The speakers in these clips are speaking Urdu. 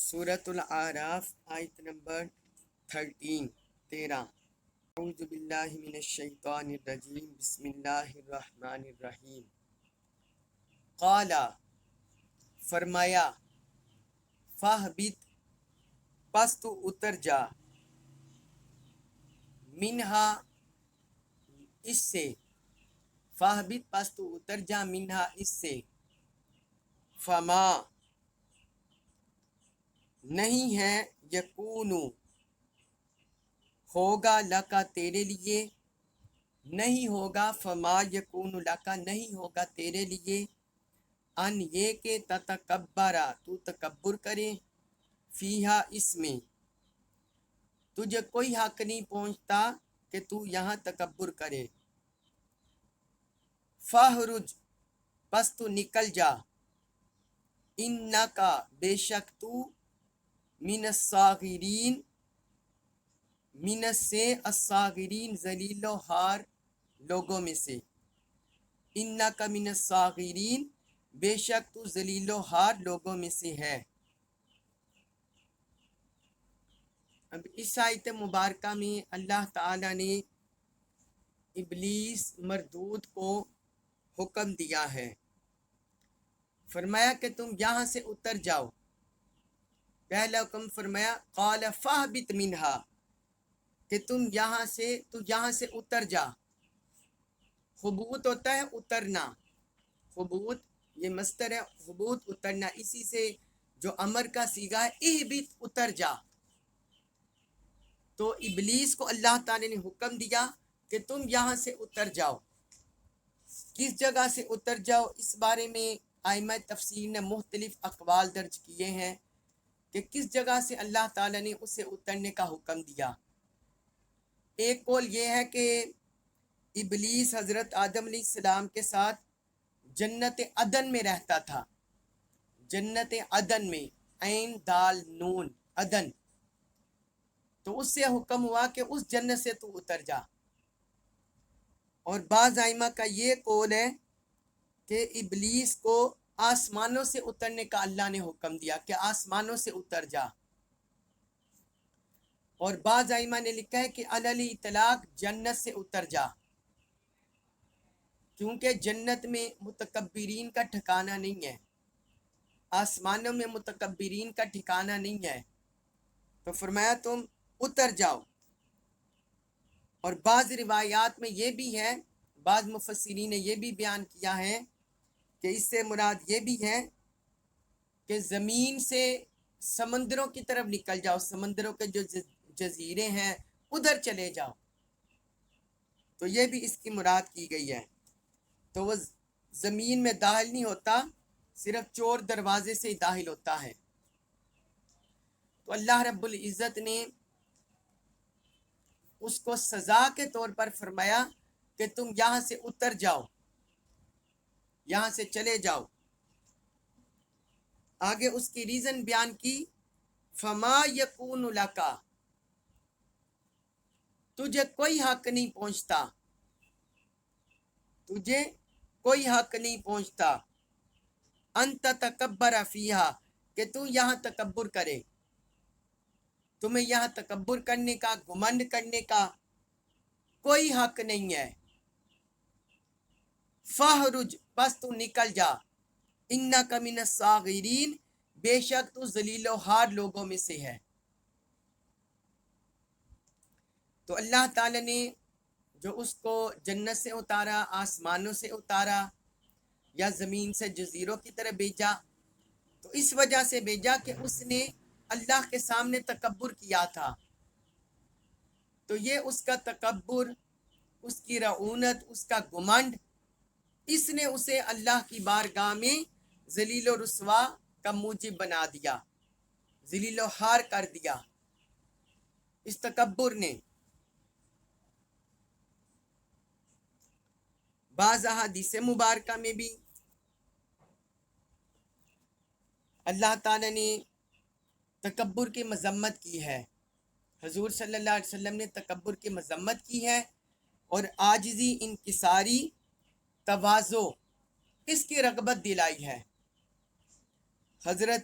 سورۃ الاعراف آیت نمبر 13 اعوذ باللہ من الشیطان الرجیم بسم اللہ الرحمن الرحیم قال فرمایا فاہبط پس تو اتر جا منہا اس سے فاہبط پس تو اتر جا منہا اس سے فما نہیں ہے یکونو ہوگا لکا تیرے لیے نہیں ہوگا فما یکونو لکا نہیں ہوگا تیرے لیے ان یہ کہ تتکبرا تو تکبر کرے فیہا اس میں تجھے کوئی حق نہیں پہنچتا کہ تو یہاں تکبر کرے فاہرج پس تو نکل جا انکا بے شک تو من الصاغرین من سے الصاغرین ذلیل و ہار لوگوں میں سے انکا من الصاغرین بے شک تو ذلیل و ہار لوگوں میں سے ہے۔ اب اس آیت مبارکہ میں اللہ تعالیٰ نے ابلیس مردود کو حکم دیا ہے، فرمایا کہ تم یہاں سے اتر جاؤ۔ پہلا حکم فرمایا قال فاہبط منہا کہ تم یہاں سے اتر جا۔ حبوط ہوتا ہے اترنا، حبوط یہ مصدر ہے، حبوط اترنا، اسی سے جو امر کا صیغہ ہے اہبط اتر جا۔ تو ابلیس کو اللہ تعالی نے حکم دیا کہ تم یہاں سے اتر جاؤ۔ کس جگہ سے اتر جاؤ اس بارے میں ائمہ تفسیر نے مختلف اقوال درج کیے ہیں کہ کس جگہ سے اللہ تعالی نے اسے اترنے کا حکم دیا۔ ایک قول یہ ہے کہ ابلیس حضرت آدم علیہ السلام کے ساتھ جنت عدن میں رہتا تھا، جنت عدن میں، عین دال نون عدن، تو اس سے حکم ہوا کہ اس جنت سے تو اتر جا۔ اور بعض ائمہ کا یہ قول ہے کہ ابلیس کو آسمانوں سے اترنے کا اللہ نے حکم دیا کہ آسمانوں سے اتر جا۔ اور بعض ائمہ نے لکھا ہے کہ علی اطلاق جنت سے اتر جا، کیونکہ جنت میں متکبرین کا ٹھکانہ نہیں ہے، آسمانوں میں متکبرین کا ٹھکانہ نہیں ہے، تو فرمایا تم اتر جاؤ۔ اور بعض روایات میں یہ بھی ہے، بعض مفسرین نے یہ بھی بیان کیا ہے کہ اس سے مراد یہ بھی ہے کہ زمین سے سمندروں کی طرف نکل جاؤ، سمندروں کے جو جزیرے ہیں ادھر چلے جاؤ، تو یہ بھی اس کی مراد کی گئی ہے۔ تو وہ زمین میں داخل نہیں ہوتا، صرف چور دروازے سے ہی داخل ہوتا ہے۔ تو اللہ رب العزت نے اس کو سزا کے طور پر فرمایا کہ تم یہاں سے اتر جاؤ، یہاں سے چلے جاؤ۔ آگے اس کی ریزن بیان کی فما یکون لکا، تجھے کوئی حق نہیں پہنچتا، تجھے کوئی حق نہیں پہنچتا، انت تکبر فیہا کہ تو یہاں تکبر کرے، تمہیں یہاں تکبر کرنے کا، گھمنڈ کرنے کا کوئی حق نہیں ہے۔ فاہرج پس تو نکل جا، انک من الصاغرین بے شک تو ذلیل و ہار لوگوں میں سے ہے۔ تو اللہ تعالی نے جو اس کو جنت سے اتارا، آسمانوں سے اتارا یا زمین سے جزیروں کی طرح بھیجا، تو اس وجہ سے بھیجا کہ اس نے اللہ کے سامنے تکبر کیا تھا، تو یہ اس کا تکبر، اس کی رعونت، اس کا گھمنڈ، اس نے اسے اللہ کی بارگاہ میں ذلیل و رسوا کا موجب بنا دیا، ذلیل و خوار کر دیا اس تکبر نے۔ بعض احادیث مبارکہ میں بھی اللہ تعالی نے تکبر کی مذمت کی ہے، حضور صلی اللہ علیہ وسلم نے تکبر کی مذمت کی ہے، اور عاجزی، انکساری، تواضع، اس کی رغبت دلائی ہے۔ حضرت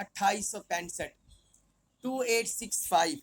2865 2865।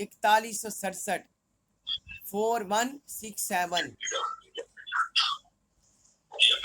4167 4167।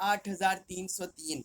8303।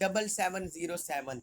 7707।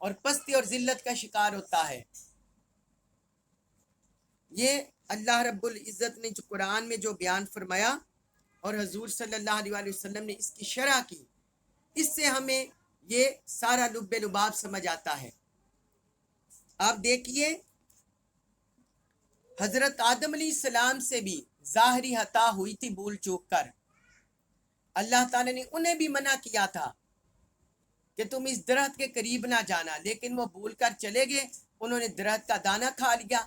اور پستی اور ذلت کا شکار ہوتا ہے۔ یہ اللہ رب العزت نے جو قرآن میں جو بیان فرمایا اور حضور صلی اللہ علیہ وسلم نے اس کی شرح کی، اس سے ہمیں یہ سارا لب لباب سمجھ آتا ہے۔ آپ دیکھیے حضرت آدم علیہ السلام سے بھی ظاہری خطا ہوئی تھی بھول چوک کر۔ اللہ تعالیٰ نے انہیں بھی منع کیا تھا کہ تم اس درخت کے قریب نہ جانا، لیکن وہ بھول کر چلے گئے، انہوں نے درخت کا دانہ کھا لیا۔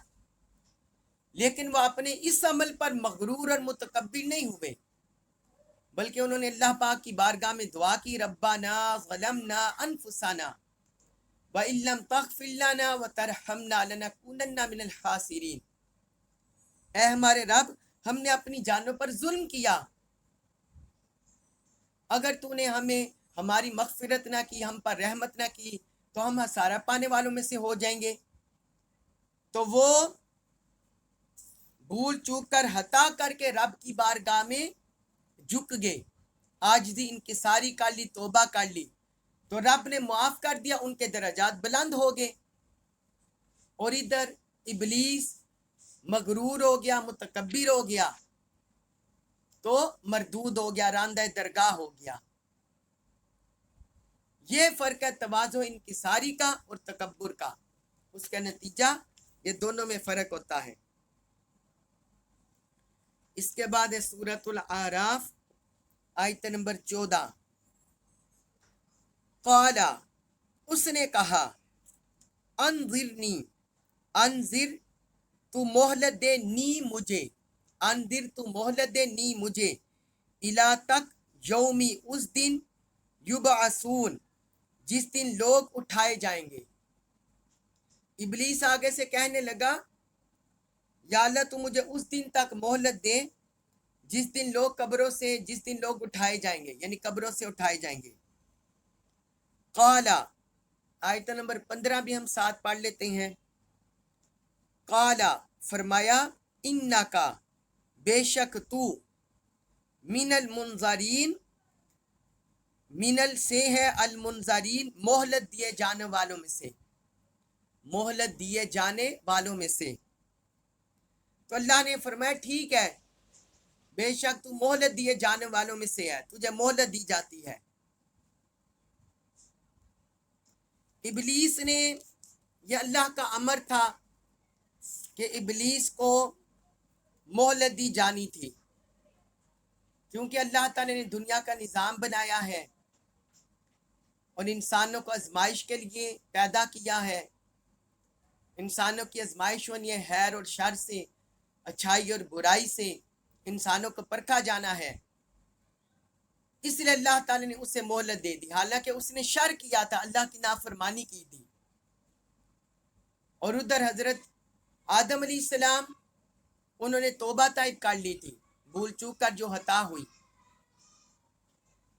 لیکن وہ اپنے اس عمل پر مغرور اور متکبر نہیں ہوئے، بلکہ انہوں نے اللہ پاک کی بارگاہ میں دعا کی، ربنا ظلمنا انفسنا وَإِن لَّمْ تَغْفِرْ لَنَا وَتَرْحَمْنَا لَنَكُونَنَّ مِنَ الْخَاسِرِينَ۔ اے ہمارے رب، ہم نے اپنی جانوں پر ظلم کیا، اگر تو نے ہمیں ہماری مغفرت نہ کی، ہم پر رحمت نہ کی، تو ہم خسارہ پانے والوں میں سے ہو جائیں گے۔ تو وہ بھول چوک کر خطا کر کے رب کی بارگاہ میں جھک گئے، عاجزی انکساری کر لی، توبہ کر لی، تو رب نے معاف کر دیا، ان کے درجات بلند ہو گئے۔ اور ادھر ابلیس مغرور ہو گیا، متکبر ہو گیا، تو مردود ہو گیا، راندہ درگاہ ہو گیا۔ یہ فرق ہے تواضع انکساری کا اور تکبر کا، اس کا نتیجہ یہ دونوں میں فرق ہوتا ہے۔ اس کے بعد ہے سورۃ الاعراف آیت نمبر 14۔ قال، اس نے کہا، انذرنی، انذر تو مہلت دے، نی مجھے، انذر تو مہلت دے، نی مجھے، الا تک یومی، اس دن، یبعثون، جس دن لوگ اٹھائے جائیں گے۔ ابلیس آگے سے کہنے لگا، یا اللہ تو مجھے اس دن تک مہلت دے جس دن لوگ قبروں سے، جس دن لوگ اٹھائے جائیں گے، یعنی قبروں سے اٹھائے جائیں گے۔ قالا، آیت نمبر 15 بھی ہم ساتھ پڑھ لیتے ہیں۔ قالا، فرمایا، انکا، بے شک تو، من المنظرین، منل سے ہے، المنظرین، مہلت دیے جانے والوں میں سے، مہلت دیے جانے والوں میں سے۔ تو اللہ نے فرمایا ٹھیک ہے، بے شک تو مہلت دیے جانے والوں میں سے ہے، تجھے مہلت دی جاتی ہے۔ ابلیس نے، یہ اللہ کا امر تھا کہ ابلیس کو مہلت دی جانی تھی، کیونکہ اللہ تعالی نے دنیا کا نظام بنایا ہے اور انسانوں کو آزمائش کے لیے پیدا کیا ہے۔ انسانوں کی آزمائش ہونی ہے خیر اور شر سے، اچھائی اور برائی سے، انسانوں کو پرکھا جانا ہے۔ اس لیے اللہ تعالی نے اسے مہلت دے دی، حالانکہ اس نے شر کیا تھا، اللہ کی نافرمانی کی تھی۔ اور ادھر حضرت آدم علیہ السلام، انہوں نے توبہ طائب کر لی تھی، بھول چوک کر جو خطا ہوئی،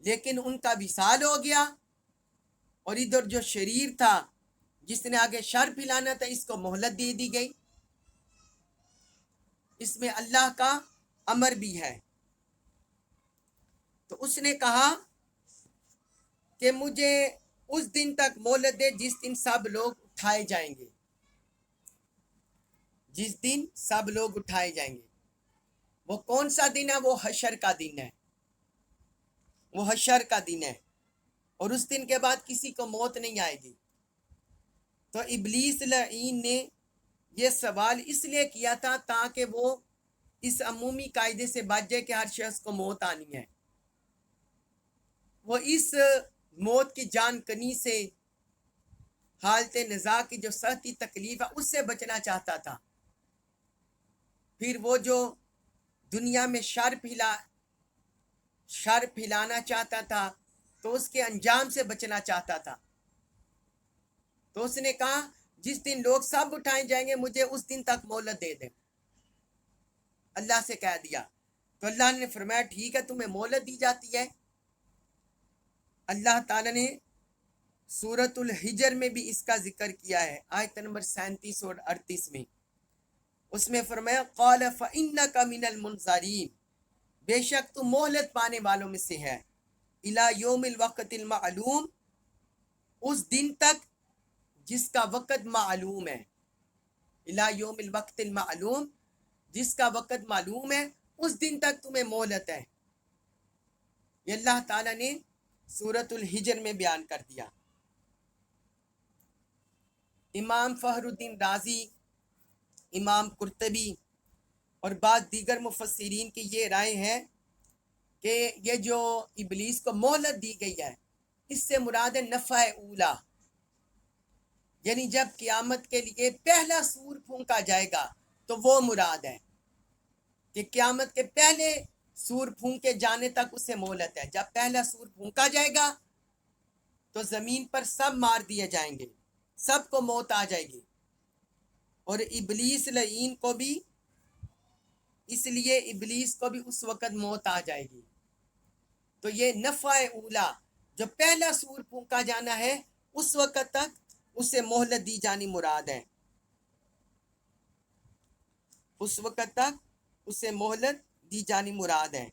لیکن ان کا وصال ہو گیا۔ اور ادھر جو شریر تھا، جس نے آگے شر پھیلانا تھا، اس کو مہلت دے دی گئی۔ اس میں اللہ کا امر بھی ہے۔ تو اس نے کہا کہ مجھے اس دن تک مہلت دے جس دن سب لوگ اٹھائے جائیں گے، جس دن سب لوگ اٹھائے جائیں گے۔ وہ کون سا دن ہے؟ وہ حشر کا دن ہے، وہ حشر کا دن ہے، اور اس دن کے بعد کسی کو موت نہیں آئے گی۔ تو ابلیس لعین نے یہ سوال اس لیے کیا تھا تاکہ وہ اس عمومی قاعدے سے بچ جائے کہ ہر شخص کو موت آنی ہے۔ وہ اس موت کی جان کنی سے، حالت نزاع کی جو سختی تکلیف ہے، اس سے بچنا چاہتا تھا۔ پھر وہ جو دنیا میں شر پھیلانا چاہتا تھا، تو اس کے انجام سے بچنا چاہتا تھا۔ تو اس نے کہا جس دن لوگ سب اٹھائے جائیں گے، مجھے اس دن تک مہلت دے دیں، اللہ سے کہہ دیا۔ تو اللہ نے فرمایا ٹھیک ہے، تمہیں مہلت دی جاتی ہے۔ اللہ تعالیٰ نے سورۃ الحجر میں بھی اس کا ذکر کیا ہے، آیت نمبر 37 اور 38 میں۔ اس میں فرمایا قال فإنک من المنظرین، بے شک تو مہلت پانے والوں میں سے ہے، الی یوم الوقت المعلوم، اس دن تک جس کا وقت معلوم ہے، الی یوم الوقت المعلوم، جس کا وقت معلوم ہے اس دن تک تمہیں مہلت ہے۔ یہ اللہ تعالیٰ نے سورۃ الحجر میں بیان کر دیا۔ امام فخر الدین رازی، امام قرطبی اور بعض دیگر مفسرین کی یہ رائے ہے کہ یہ جو ابلیس کو مہلت دی گئی ہے اس سے مراد ہے نفع اولا، یعنی جب قیامت کے لیے پہلا سور پھونکا جائے گا تو وہ مراد ہے کہ قیامت کے پہلے سور پھونکے جانے تک اسے مہلت ہے۔ جب پہلا سور پھونکا جائے گا تو زمین پر سب مار دیے جائیں گے، سب کو موت آ جائے گی، اور ابلیس لعین کو بھی، اس لیے ابلیس کو بھی اس وقت موت آ جائے گی۔ تو یہ نفع اولا، جو پہلا سور پھونکا جانا ہے اس وقت تک اسے مہلت دی جانی مراد ہے، اس وقت تک اسے مہلت دی جانی مراد ہے۔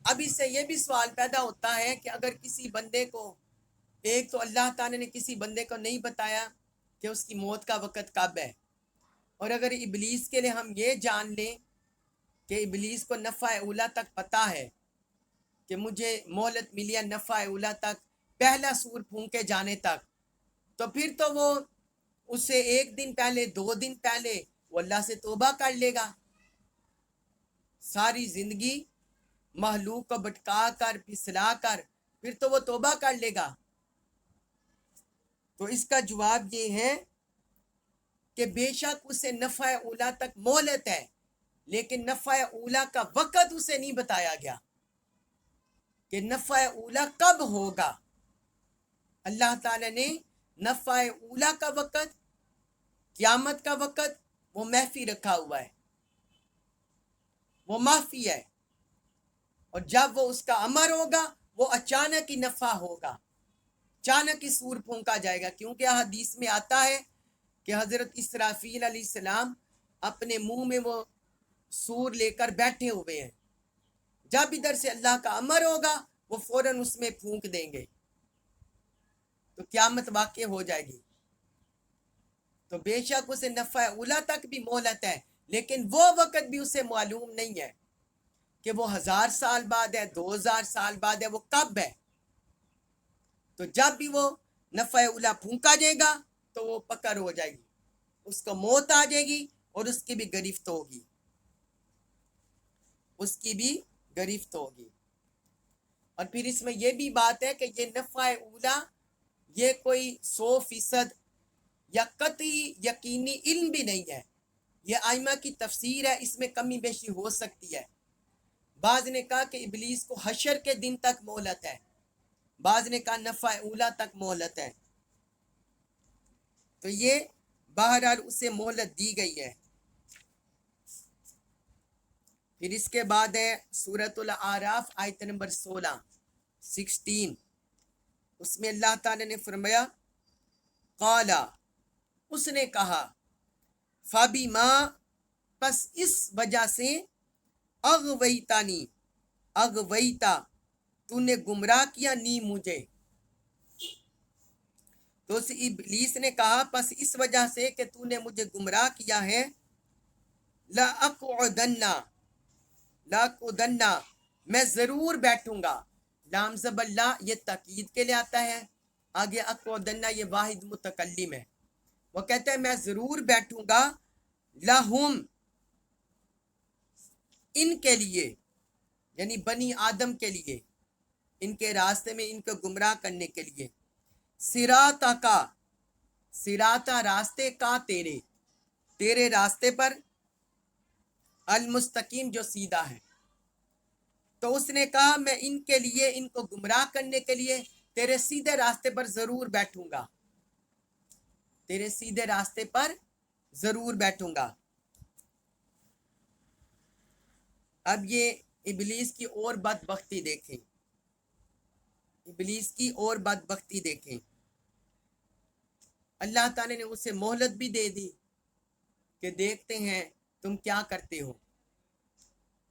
اب اس سے یہ بھی سوال پیدا ہوتا ہے کہ اگر کسی بندے کو، ایک تو اللہ تعالیٰ نے کسی بندے کو نہیں بتایا کہ اس کی موت کا وقت کب ہے، اور اگر ابلیس کے لیے ہم یہ جان لیں کہ ابلیس کو نفع اولا تک پتہ ہے کہ مجھے مہلت ملی ہے نفع اولا تک، پہلا سور پھونکے جانے تک، تو پھر تو وہ اسے ایک دن پہلے، 2 دن پہلے وہ اللہ سے توبہ کر لے گا۔ ساری زندگی محلوق کو بھٹکا کر پھسلا کر پھر تو وہ توبہ کر لے گا۔ تو اس کا جواب یہ ہے کہ بے شک اسے نفع اولا تک مہلت ہے، لیکن نفع اولا کا وقت اسے نہیں بتایا گیا کہ نفع اولا کب ہوگا۔ اللہ تعالیٰ نے نفع اولا کا وقت، قیامت کا وقت وہ مخفی رکھا ہوا ہے، وہ مخفی ہے، اور جب وہ اس کا امر ہوگا وہ اچانک ہی نفع ہوگا، اچانک ہی سور پھونکا جائے گا، کیونکہ حدیث میں آتا ہے کہ حضرت اسرافیل علیہ السلام اپنے منہ میں وہ سور لے کر بیٹھے ہوئے ہیں، جب ادھر سے اللہ کا امر ہوگا وہ فوراً اس میں پھونک دیں گے تو قیامت واقع ہو جائے گی۔ تو بے شک اسے نفع اولا تک بھی مہلت ہے، لیکن وہ وقت بھی اسے معلوم نہیں ہے کہ وہ 1000 سال بعد ہے، 2000 سال بعد ہے، وہ کب ہے۔ تو جب بھی وہ نفع اولا پھونکا جائے گا تو وہ پکڑ ہو جائے گی، اس کو موت آ جائے گی اور اس کی بھی گرفت ہوگی، اس کی بھی گرفت ہوگی۔ اور پھر اس میں یہ بھی بات ہے کہ یہ نفع اولا یہ کوئی 100% یا قطعی یقینی علم بھی نہیں ہے، یہ آئمہ کی تفسیر ہے، اس میں کمی بیشی ہو سکتی ہے۔ بعض نے کہا کہ ابلیس کو حشر کے دن تک مہلت ہے، بعض نے کہا نفع اولا تک مہلت ہے، تو یہ بہرحال اسے مہلت دی گئی ہے۔ پھر اس کے بعد ہے سورۃ الاعراف آیت نمبر 16، اس میں اللہ تعالی نے فرمایا قالا، اس نے کہا، فَبِمَا، پس اس وجہ سے، اغویتانی، اغویتا، تو نے گمراہ کیا، نی مجھے۔ تو اس ابلیس نے کہا پس اس وجہ سے کہ تو نے مجھے گمراہ کیا ہے، لَأَقْعُدَنَّ، لَأَقْعُدَنَّ، میں ضرور بیٹھوں گا۔ لام زبر لا یہ تاکید کے لیے آتا ہے، آگے اقعدن یہ واحد متکلم ہے، وہ کہتا ہے میں ضرور بیٹھوں گا، لہم، ان کے لیے، یعنی بنی آدم کے لیے، ان کے راستے میں ان کو گمراہ کرنے کے لیے، صراطا کا، صراطا راستے کا، تیرے، تیرے راستے پر، المستقیم جو سیدھا ہے۔ تو اس نے کہا میں ان کے لیے، ان کو گمراہ کرنے کے لیے تیرے سیدھے راستے پر ضرور بیٹھوں گا، تیرے سیدھے راستے پر ضرور بیٹھوں گا۔ اب یہ ابلیس کی اور بدبختی دیکھیں، ابلیس کی اور بدبختی دیکھیں، اللہ تعالی نے اسے مہلت بھی دے دی کہ دیکھتے ہیں تم کیا کرتے ہو۔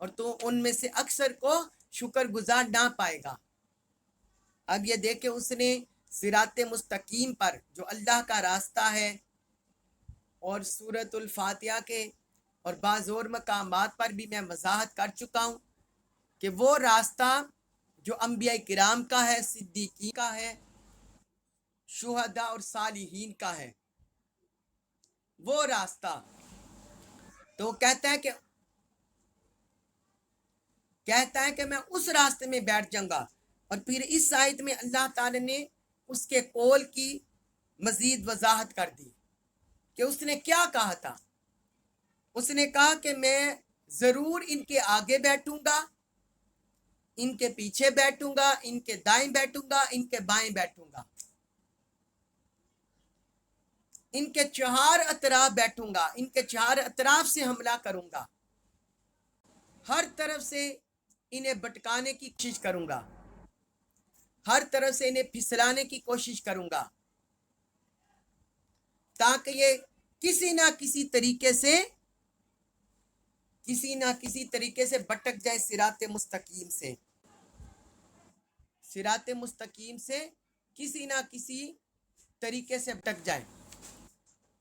اور تو ان میں سے اکثر کو شکر گزار نہ پائے گا۔ اب یہ دیکھیں اس نے صراط مستقیم پر جو اللہ کا راستہ ہے، اور سورۃ الفاتحہ کے اور بعض اور مقامات پر بھی میں وضاحت کر چکا ہوں کہ وہ راستہ جو انبیاء کرام کا ہے، صدیقین کا ہے، شہداء اور صالحین کا ہے، وہ راستہ تو کہتا ہے کہ میں اس راستے میں بیٹھ جاؤں گا۔ اور پھر اس آیت میں اللہ تعالی نے اس کے قول کی مزید وضاحت کر دی کہ اس نے کیا کہا تھا۔ اس نے کہا کہ میں ضرور ان کے آگے بیٹھوں گا، ان کے پیچھے بیٹھوں گا، ان کے دائیں بیٹھوں گا، ان کے بائیں بیٹھوں گا، ان کے چہار اطراف بیٹھوں گا، ان کے چہار اطراف سے حملہ کروں گا، ہر طرف سے انہیں بٹکانے کی کوشش کروں گا، ہر طرف سے انہیں پھسلانے کی کوشش کروں گا، تاکہ یہ کسی نہ کسی طریقے سے بٹک جائیں صراط مستقیم سے، صراط مستقیم سے کسی نہ کسی طریقے سے بٹک جائیں۔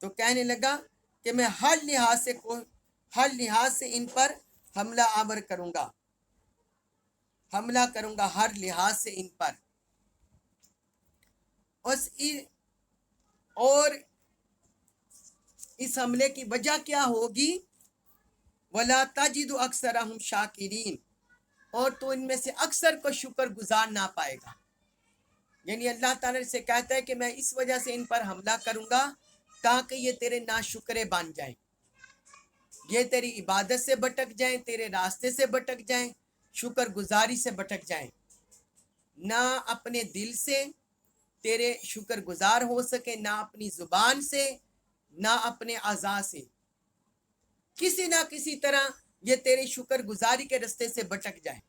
تو کہنے لگا کہ میں ہر لحاظ سے ان پر حملہ آور کروں گا، ہر لحاظ سے ان پر۔ اور اس حملے کی وجہ کیا ہوگی؟ وَلَا تَجِدُ أَكْثَرَهُمْ شَاكِرِينَ، اور تو ان میں سے اکثر کو شکر گزار نہ پائے گا۔ یعنی اللہ تعالیٰ سے کہتا ہے کہ میں اس وجہ سے ان پر حملہ کروں گا تاکہ یہ تیرے ناشکرے بن جائیں، یہ تیری عبادت سے بٹک جائیں، تیرے راستے سے بٹک جائیں، شکر گزاری سے بٹک جائیں، نہ اپنے دل سے تیرے شکر گزار ہو سکے، نہ اپنی زبان سے، نہ اپنے اعضاء سے، کسی نہ کسی طرح یہ تیرے شکر گزاری کے رستے سے بٹک جائیں۔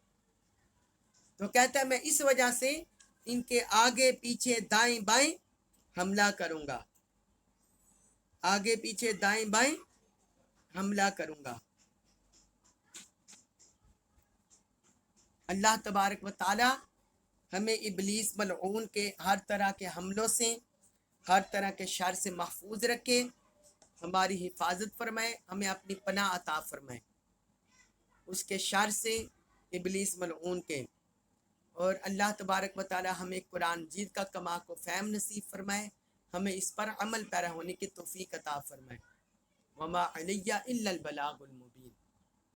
تو کہتا ہے میں اس وجہ سے ان کے آگے پیچھے دائیں بائیں حملہ کروں گا، آگے پیچھے دائیں بائیں حملہ کروں گا۔ اللہ تبارک و تعالی ہمیں ابلیس ملعون کے ہر طرح کے حملوں سے، ہر طرح کے شر سے محفوظ رکھے، ہماری حفاظت فرمائے، ہمیں اپنی پناہ عطا فرمائے اس کے شر سے، ابلیس ملعون کے۔ اور اللہ تبارک و تعالی ہمیں قرآن مجید کا کماک و فہم نصیب فرمائے، ہمیں اس پر عمل پیرا ہونے کی توفیق عطا فرمائے۔ وما علیہ الا البلاغ المبین۔